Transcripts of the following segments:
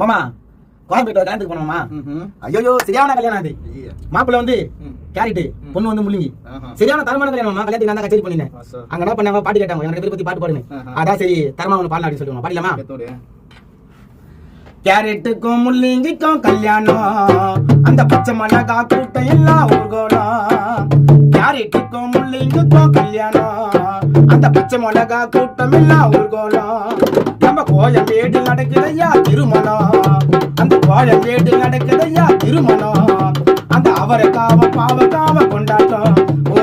மாமா கோயம்பேட்டை கல்யாணத்துக்கு போனோமா? ஐயோ சரியான கல்யாணம் அது. மாப்பிள்ள வந்து கேரட், பொண்ணு வந்து முள்ளிங்கி. சரியான தரமான கல்யாணம். கல்யாணத்துக்கு நான் கச்சேரி பண்ணினேன். அங்க என்ன பண்ணாங்க, பாட்டு கேட்டாங்க, எனக்கு பேர் பத்தி பாட்டு பாடுங்க. அதான் சரி தரமா ஒன்று பாடலாம் அப்படின்னு சொல்லுவாங்க. பாடலாமா? கேரட்டுக்கும் முள்ளிங்கிக்கும் கல்யாணம், அந்த பச்சை மிளகா கூட்டம் எல்லாம் ஊர்கோலம். கேரட்டுக்கும் முள்ளிங்கிக்கும் கல்யாணம், அந்த பச்சை மிளகா கூட்டம் எல்லாம் ஊர்கோலம். நம்ம கோயம்பேடு நடக்குதையா திருமணம், அந்த கோயம்பேடு நடக்குதையா திருமணம். அந்த அவரைக்காவ பாவக்காவ கொண்டாட்டம். ஓ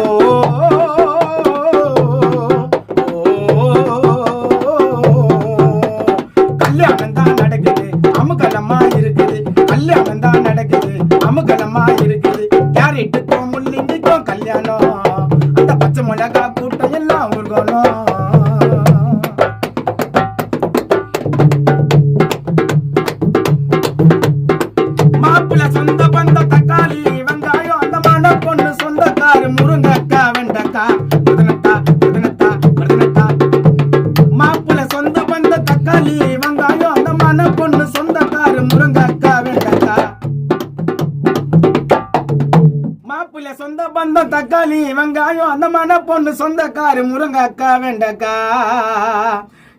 கல்யாணம் தான் நடக்குது, அமுகலமா இருக்குது. கல்யாணம் தான் நடக்குது, அமுகலமா இருக்குது. கேரட்டுக்கும் முள்ளிங்கிக்கும் கல்யாணம், அந்த பச்சை மிளகா கூட்டம் எல்லாம் ஊர்கோலம். சொந்த பந்த தக்காளி வெங்காயம், அந்த மன பொண்ணு சொந்தக்காரு முருங்கக்கா வெண்டக்கா புதனத்தா புதனத்தா புதனத்தா. மாப்பிள்ள சொந்த பந்த தக்காளி வெங்காயம், அந்த மன பொண்ணு சொந்தக்காரு முருங்கக்கா வெண்டக்கா. மாப்பிள்ள சொந்த பந்த தக்காளி வெங்காயம், அந்த மன பொண்ணு சொந்தக்காரு முருங்கக்கா வெண்டக்கா.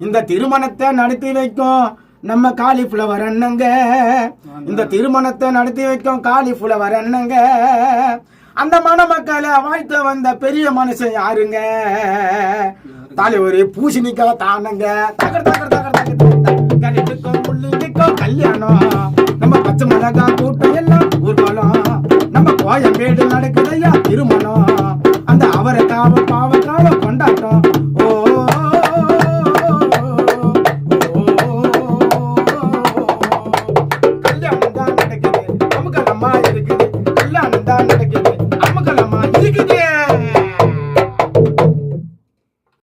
இந்த திருமணத்தை நடத்தி வைக்கும் நம்ம காலிஃப்ளவர் அண்ணங்க, இந்த திருமணத்தை நடத்தி வைக்கும் காலிஃப்ளவர் அண்ணங்க. அந்த மணமக்களை வாழ்த்து வந்த பெரிய மனுஷன் யாருங்க? தலைவர் பூசணிக்கா தானங்க. தகர் தகர் தகர் தகர் கேரட்டுக்கும் முள்ளிங்கிக்கும் கல்யாணம், நம்ம பச்சை மிளகா கூட்டம் எல்லாம் ஊர்வலம். நம்ம கோயம்பேடு நடக்குதையா திருமணம், அந்த அவரைக்காவ பாவக்காவ கொண்டாட்டம். ஓ கல்யாணம் தான் நடக்குது, அமுகலமா இருக்குது. கல்யாணம் தான் நடக்குது,